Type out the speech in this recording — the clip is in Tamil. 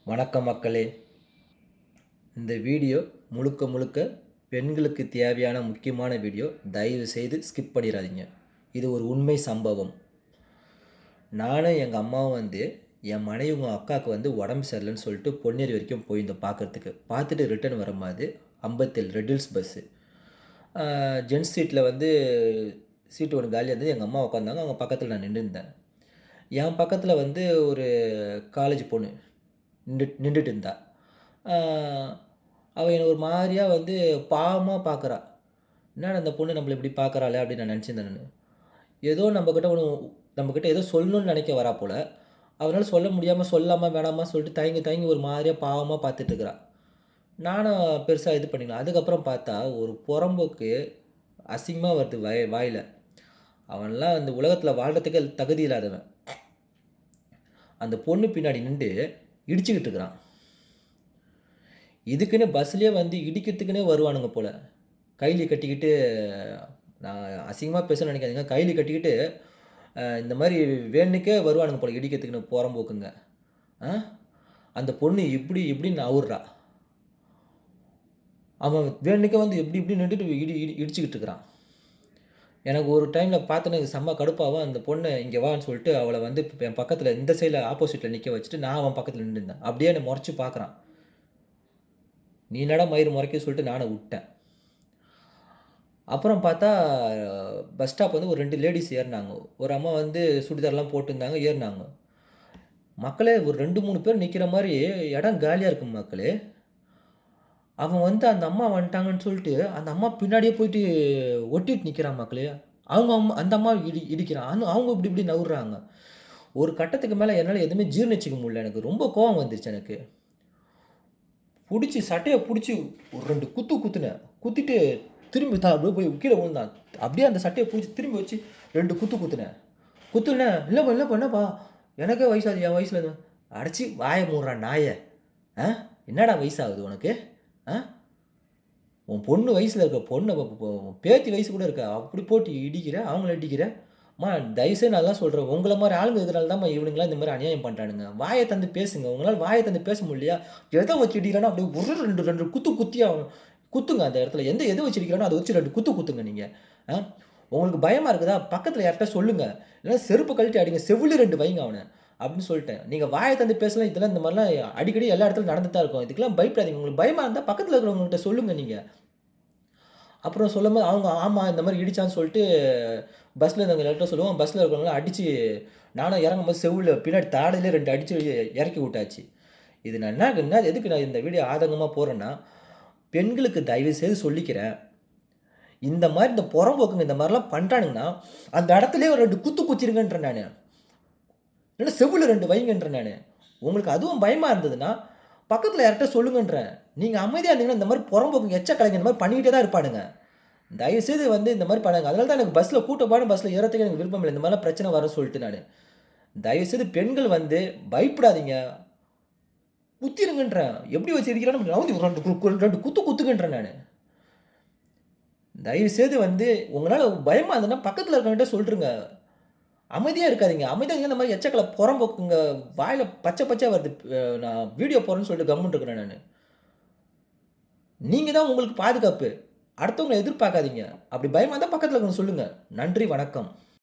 வணக்கம் மக்களே. இந்த வீடியோ முழுக்க முழுக்க பெண்களுக்கு தேவையான முக்கியமான வீடியோ. தயவு செய்து ஸ்கிப் பண்ணிடாதீங்க. இது ஒரு உண்மை சம்பவம். நானும் எங்கள் அம்மாவும் என் மனைவி உங்கள் அக்காவுக்கு உடம்பு சரியில்லைன்னு சொல்லிட்டு பொன்னேரி வரைக்கும் போயிருந்தோம் பார்க்குறதுக்கு. பார்த்துட்டு ரிட்டர்ன் வரும்போது 57 ரெட் ஹில்ஸ் பஸ்ஸு. ஜென்ஸ் சீட்டில் சீட்டு ஒன்று காலியாக இருந்தது. எங்கள் அம்மா உட்காந்தாங்க. அவங்க பக்கத்தில் நான் நின்றுருந்தேன். என் பக்கத்தில் ஒரு காலேஜ் பொண்ணு நின்றுட்டு இருந்தா. அவள் என்னை ஒரு மாதிரியாக பாவமாக பார்க்குறா. என்னடா அந்த பொண்ணு நம்மள இப்படி பார்க்குறாளே அப்படின்னு நான் நினச்சிருந்தேன் நான். ஏதோ நம்மக்கிட்ட ஏதோ சொல்லணும்னு நினைக்க வரா போல். அவனால் சொல்ல முடியாமல் சொல்லாமா வேணாமா சொல்லிட்டு தயங்கி தயங்கி ஒரு மாதிரியாக பாவமாக பார்த்துட்ருக்குறா. நானும் பெருசாக இது பண்ணிக்கலாம். அதுக்கப்புறம் பார்த்தா ஒரு புறம்போக்கு அசிங்கமாக வருது வாயில். அவன்லாம் அந்த உலகத்தில் வாழ்கிறதுக்கே தகுதி இல்லாதவன். அந்த பொண்ணு பின்னாடி நின்று இடிச்சுக்கிட்டு இருக்கிறான். இதுக்குன்னு பஸ்லேயே இடிக்கிறதுக்குன்னே வருவானுங்க போல். கைலி கட்டிக்கிட்டு, நான் அசிங்கமாக பேச நினைக்காதீங்க, கைலி கட்டிக்கிட்டு இந்த மாதிரி வேணுக்கே வருவானுங்க போல் இடிக்கிறதுக்குன்னு போகிறம்போக்குங்க. அந்த பொண்ணு இப்படி இப்படின்னு நவுறா. அவன் வேணுக்கே எப்படி இப்படி நின்றுட்டு இடிச்சுக்கிட்டு இருக்கிறான். எனக்கு ஒரு டைமில் பார்த்தோன்னே செம்ம கடுப்பாகவும் அந்த பொண்ணை இங்கே வான்னு சொல்லிட்டு அவளை என் பக்கத்தில் இந்த சைடில் ஆப்போசிட்டில் நிற்க வச்சுட்டு நான் அவன் பக்கத்தில் நின்றுருந்தேன். அப்படியே என்னை முறைச்சி பார்க்குறான். நீ என்னடா மயிறு முறைக்க சொல்லிட்டு நானும் விட்டேன். அப்புறம் பார்த்தா பஸ் ஸ்டாப் ஒரு 2 லேடிஸ் ஏறினாங்க. ஒரு அம்மா சுடிதார்லாம் போட்டிருந்தாங்க, ஏறினாங்க. மக்களே ஒரு 2, 3 பேர் நிற்கிற மாதிரி இடம் காலியாக இருக்கும் மக்களே. அவன் அந்த அம்மா வந்துட்டாங்கன்னு சொல்லிட்டு அந்த அம்மா பின்னாடியே போயிட்டு ஒட்டிட்டு நிற்கிறான் மக்களே. அந்த அம்மா இடிக்கிறான். அவங்க இப்படி இப்படி நவுறாங்க. ஒரு கட்டத்துக்கு மேலே என்னால் எதுவுமே ஜீர்ணிச்சிக்க முடியல. எனக்கு ரொம்ப கோவம் வந்துருச்சு எனக்கு. பிடிச்சி சட்டையை பிடிச்சி ஒரு 2 குத்துனேன். குத்திட்டு திரும்பி அப்படியே போய் கீழே விழுந்தான். அப்படியே அந்த சட்டையை பிடிச்சி திரும்பி வச்சு 2 குத்துனேன். இல்லைப்பா என்னப்பா, எனக்கே வயசாகுது, என் வயசில் அடைச்சி வாயை மூடுறான் நாயை. என்னடா வயசாகுது உனக்கு? உன் பொண்ணு வயசில் இருக்க பொண்ணு பேத்தி வயசு கூட இருக்கா, அப்படி போட்டு இடிக்கிற, அவங்கள இடிக்கிற. தயவுசெய்து நான் தான் சொல்கிறேன், உங்களை மாதிரி ஆளுங்க இருக்கிறனால தான் இவனுங்களாம் இந்த மாதிரி அநியாயம் பண்ணுறானுங்க. வாயை தந்து பேசுங்க. உங்களால் வாயை தந்து பேச முடியலையா? எதை வச்சு இடிக்கிறானோ அப்படியே ஒரு 2 குத்தி குத்துங்க அந்த இடத்துல. எதை வச்சு இடிக்கிறானோ அதை வச்சு 2 குத்துங்க நீங்கள். உங்களுக்கு பயமாக இருக்குதா? பக்கத்தில் யார்கிட்ட சொல்லுங்கள். இல்லைன்னா செருப்பு கழட்டி அடிங்க, செவிலி 2 வைங்க அவனை அப்படின்னு சொல்லிட்டேன். நீங்கள் வாயை தந்து பேசலாம். இதெல்லாம் இந்த மாதிரிலாம் அடிக்கடி எல்லா இடத்துலையும் நடந்துட்டு தான் இருக்கும். இதுக்கெல்லாம் பயப்படாதீங்க. உங்களுக்கு பயமாக இருந்தால் பக்கத்தில் இருக்கிறவங்ககிட்ட சொல்லுங்கள் நீங்கள். அப்புறம் சொல்லும்போது அவங்க ஆமாம் இந்த மாதிரி இடிச்சான்னு சொல்லிட்டு பஸ்ஸில் இருந்தவங்க எல்லார்ட்டும் சொல்லுவோம். பஸ்ஸில் இருக்கிறவங்களாம் அடித்து, நானும் இறங்கும்போது செவ்வில் பின்னாடி தாடையிலே 2 அடித்து இறக்கி விட்டாச்சு. இது நான் என்ன எதுக்கு நான் இந்த வீடியோ ஆதங்கமாக போகிறேன்னா, பெண்களுக்கு தயவு செய்து சொல்லிக்கிறேன், இந்த மாதிரி இந்த புறம்போக்குங்க இந்த மாதிரிலாம் பண்ணுறானுங்கன்னா அந்த இடத்துலேயே ஒரு 2 குத்திருங்கன்றேன் நான். இல்லைன்னா செவ்வில் 2 வைங்கன்றேன் நான். உங்களுக்கு அதுவும் பயமாக இருந்ததுன்னா பக்கத்தில் யார்கிட்ட சொல்லுங்கன்றேன். நீங்கள் அமைதியாக இருந்தீங்கன்னா இந்த மாதிரி புறம்போக்குங்க எச்ச கலைஞர் இந்த மாதிரி பண்ணிக்கிட்டே தான் இருப்பானுங்க. தயவுசெய்து இந்த மாதிரி பண்ணாங்க. அதனால தான் எனக்கு பஸ்ஸில் கூட்டப்பாடு பஸ்ஸில் ஏறத்துக்கு எனக்கு விருப்பம் இல்லை. இந்த மாதிரிலாம் பிரச்சனை வரும்னு சொல்லிட்டு நான். தயவுசெய்து பெண்கள் பயப்படாதீங்க, குத்திருங்கன்றேன். எப்படி வச்சு இருக்கிறான்னு நவுந்து 2 குத்துங்கன்றேன் நான். தயவுசெய்து உங்களால் பயமாக இருந்ததுன்னா பக்கத்தில் இருக்கவங்கிட்ட சொல்லிட்டுருங்க. அமைதியாக இருக்காதீங்க. அமைதியாக இந்த மாதிரி எச்சக்கலை புறம்போக்குங்க வாயில் பச்சை வருது. நான் வீடியோ போடுறேன்னு சொல்லிட்டு கம்முன்னு இருக்கிறேன் நான். நீங்கள் தான் உங்களுக்கு பாதுகாப்பு. அடுத்தவங்களை எதிர்பார்க்காதீங்க. அப்படி பயமாக இருந்தால் பக்கத்தில் இருக்கவங்க சொல்லுங்கள். நன்றி, வணக்கம்.